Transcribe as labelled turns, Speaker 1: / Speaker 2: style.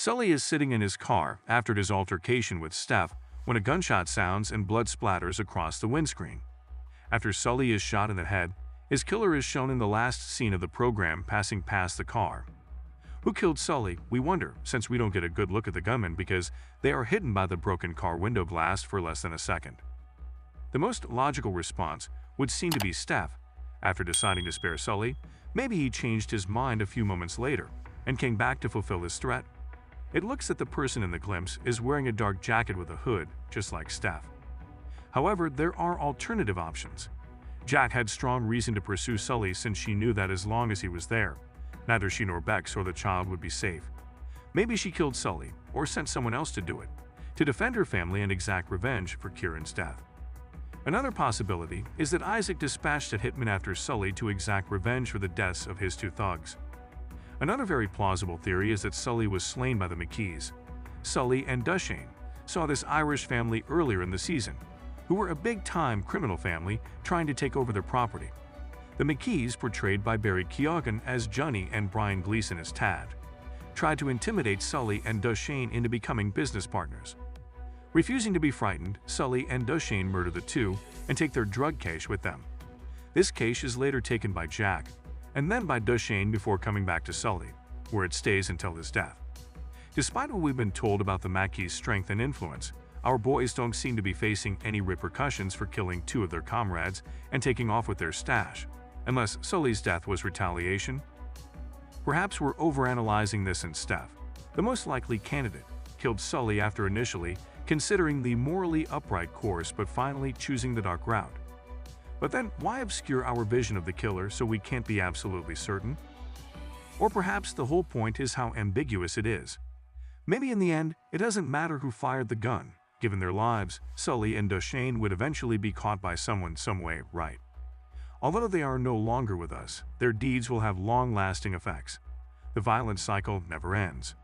Speaker 1: Sully is sitting in his car after his altercation with Steph when a gunshot sounds and blood splatters across the windscreen. After Sully is shot in the head, his killer is shown in the last scene of the program passing past the car. Who killed Sully, we wonder, since we don't get a good look at the gunmen because they are hidden by the broken car window glass for less than a second. The most logical response would seem to be Steph. After deciding to spare Sully, maybe he changed his mind a few moments later and came back to fulfill his threat. It looks that the person in the glimpse is wearing a dark jacket with a hood, just like Steph. However, there are alternative options. Jack had strong reason to pursue Sully since she knew that as long as he was there, neither she nor Bex or the child would be safe. Maybe she killed Sully, or sent someone else to do it, to defend her family and exact revenge for Kieran's death. Another possibility is that Isaac dispatched a hitman after Sully to exact revenge for the deaths of his two thugs. Another very plausible theory is that Sully was slain by the McKees. Sully and Dushane saw this Irish family earlier in the season, who were a big-time criminal family trying to take over their property. The McKees, portrayed by Barry Keoghan as Johnny and Brian Gleason as Tad, tried to intimidate Sully and Dushane into becoming business partners. Refusing to be frightened, Sully and Dushane murder the two and take their drug cache with them. This cache is later taken by Jack, and then by Dushane before coming back to Sully, where it stays until his death. Despite what we've been told about the Mackeys' strength and influence, our boys don't seem to be facing any repercussions for killing two of their comrades and taking off with their stash, unless Sully's death was retaliation. Perhaps we're overanalyzing this and Steph, the most likely candidate, killed Sully after initially considering the morally upright course but finally choosing the dark route. But then, why obscure our vision of the killer so we can't be absolutely certain? Or perhaps the whole point is how ambiguous it is. Maybe in the end, it doesn't matter who fired the gun. Given their lives, Sully and Dushane would eventually be caught by someone some way, right? Although they are no longer with us, their deeds will have long-lasting effects. The violent cycle never ends.